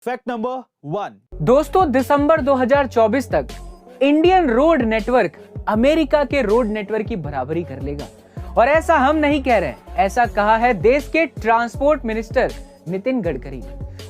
Fact number 1। दोस्तों, दिसंबर 2024 तक Indian road network America के रोड नेटवर्क की बराबरी कर लेगा। और ऐसा हम नहीं कह रहे, ऐसा कहा है देश के ट्रांसपोर्ट मिनिस्टर नितिन गडकरी।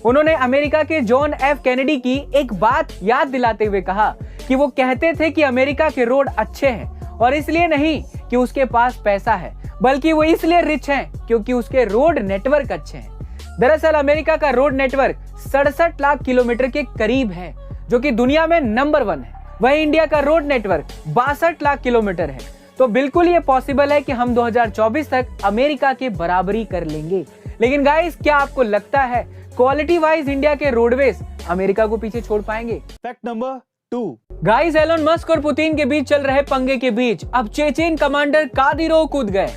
उन्होंने अमेरिका के जॉन एफ कैनेडी की एक बात याद दिलाते हुए कहा कि वो कहते थे कि अमेरिका के रोड अच्छे हैं, और इसलिए नहीं कि उसके पास पैसा है, बल्कि वो इसलिए रिच हैं क्योंकि उसके रोड नेटवर्क अच्छे हैं। दरअसल अमेरिका का रोड नेटवर्क 67 लाख किलोमीटर के करीब है, जो कि दुनिया में नंबर 1 है। वहीं इंडिया का रोड नेटवर्क 62 लाख किलोमीटर है। तो बिल्कुल ये पॉसिबल है कि हम 2024 तक अमेरिका के बराबरी कर लेंगे। लेकिन गाइस, क्या आपको लगता है क्वालिटी वाइज इंडिया के रोडवेज अमेरिका को पीछे छोड़ पाएंगे? Fact number 2। Guys, Elon Musk और पुतिन के बीच चल रहे पंगे के बीच अब चेचेन कमांडर कादिरोव कूद गए।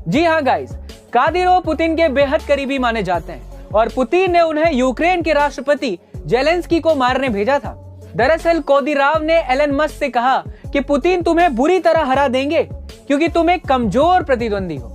जी हाँ गाइस, कादिरोव पुतिन के बेहद करीबी माने जाते हैं और पुतिन ने उन्हें यूक्रेन के राष्ट्रपति जेलेंस्की को मारने भेजा था। दरअसल कादिरोव ने एलन मस्क से कहा कि पुतिन तुम्हें बुरी तरह हरा देंगे क्योंकि तुम एक कमजोर प्रतिद्वंदी हो।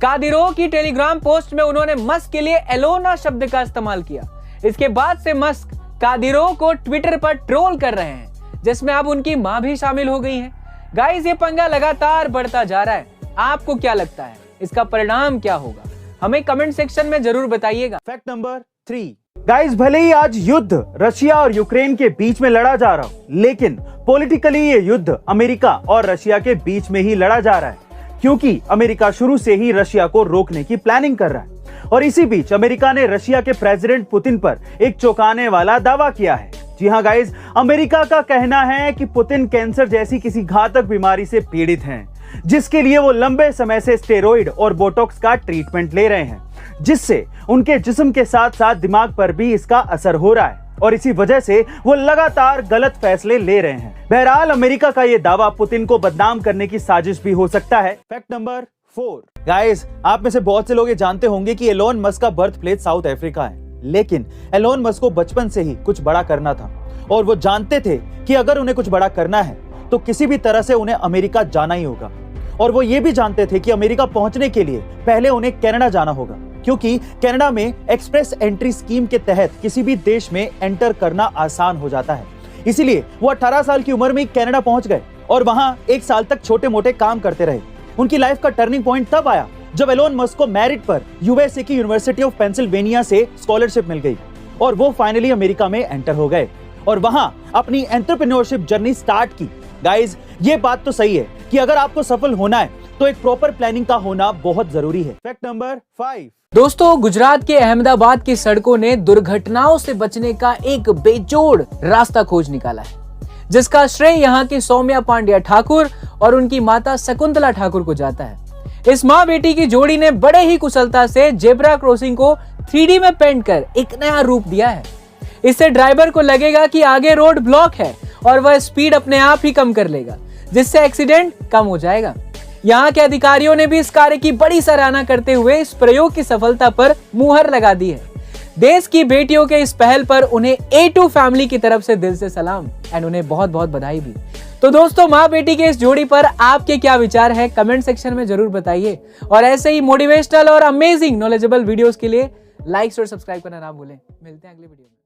कादिरोव की टेलीग्राम पोस्ट में उन्होंने मस्क के लिए एलोना शब्द का इस्तेमाल किया। इसके बाद से मस्क कादिरोव को ट्विटर पर ट्रोल कर रहे हैं, जिसमें अब उनकी मां भी शामिल हो गई है। गाइस, ये पंगा लगातार बढ़ता जा रहा है। आपको क्या लगता है इसका परिणाम क्या होगा? हमें कमेंट सेक्शन में जरूर बताइएगा। Fact number 3। गाइस, भले ही आज युद्ध रशिया और यूक्रेन के बीच में लड़ा जा रहा हो, लेकिन पॉलिटिकली ये युद्ध अमेरिका और रशिया के बीच में ही लड़ा जा रहा है, क्योंकि अमेरिका शुरू से ही रशिया को रोकने की प्लानिंग कर रहा है। और इसी बीच अमेरिका ने रशिया के प्रेसिडेंट पुतिन पर एक चौंकाने वाला दावा किया है। जी हाँ गाइस, अमेरिका का कहना है कि पुतिन कैंसर जैसी किसी घातक बीमारी से पीड़ित हैं, जिसके लिए वो लंबे समय से स्टेरॉइड और बोटॉक्स का ट्रीटमेंट ले रहे हैं, जिससे उनके जिस्म के साथ साथ दिमाग पर भी इसका असर हो रहा है, और इसी वजह से वो लगातार गलत फैसले ले रहे हैं। बहरहाल, अमेरिका का ये दावा पुतिन को बदनाम करने की साजिश भी हो सकता है। Fact number 4। गाइस, आप में से बहुत से लोग ये जानते होंगे कि एलोन मस्क का बर्थ प्लेस साउथ अफ्रीका है, लेकिन एलोन मस्क को बचपन से ही कुछ बड़ा करना था और वो जानते थे कि अगर उन्हें कुछ बड़ा करना है तो किसी भी तरह से उन्हें अमेरिका जाना ही होगा। और वो ये भी जानते थे कि अमेरिका पहुंचने के लिए पहले उन्हें कनाडा जाना होगा, क्योंकि कनाडा में एक्सप्रेस एंट्री स्कीम के तहत किसी भी देश में एंटर करना आसान हो जाता है। इसीलिए वो 18 साल की उम्र में कनाडा पहुंच गए और वहां 1 साल तक छोटे मोटे काम करते रहे। उनकी लाइफ का टर्निंग पॉइंट तब आया जब एलोन मस्क को मेरिट पर यूएसए की यूनिवर्सिटी ऑफ पेंसिल्वेनिया से स्कॉलरशिप मिल गई और वो फाइनली अमेरिका में एंटर हो गए और वहां अपनी एंटरप्रेन्योरशिप जर्नी स्टार्ट की। गाइस, ये बात तो सही है कि अगर आपको सफल होना है तो एक प्रॉपर प्लानिंग का होना बहुत जरूरी है। Fact number 5। दोस्तों, गुजरात के अहमदाबाद की सड़कों ने दुर्घटनाओं से बचने का एक बेजोड़ रास्ता खोज निकाला है, जिसका श्रेय यहाँ की सौम्या पांड्या ठाकुर और उनकी माता शकुंतला ठाकुर को जाता है। इस माँ बेटी की जोड़ी ने बड़े ही कुशलता से जेब्रा क्रॉसिंग को 3D में पेंट कर एक नया रूप दिया है। इससे ड्राइवर को लगेगा कि आगे रोड ब्लॉक है और वह स्पीड अपने आप ही कम कर लेगा, जिससे एक्सीडेंट कम हो जाएगा। यहाँ के अधिकारियों ने भी इस कार्य की बड़ी सराहना करते हुए इस प्रयोग की सफलता पर मुहर लगा दी है। देश की बेटियों के इस पहल पर उन्हें A2 फैमिली की तरफ से दिल से सलाम एंड उन्हें बहुत बहुत बधाई भी। तो दोस्तों, माँ बेटी के इस जोड़ी पर आपके क्या विचार है कमेंट सेक्शन में जरूर बताइए, और ऐसे ही मोटिवेशनल और अमेजिंग नॉलेजेबल वीडियोस के लिए लाइक और सब्सक्राइब करना ना भूलें। मिलते हैं अगले वीडियो में।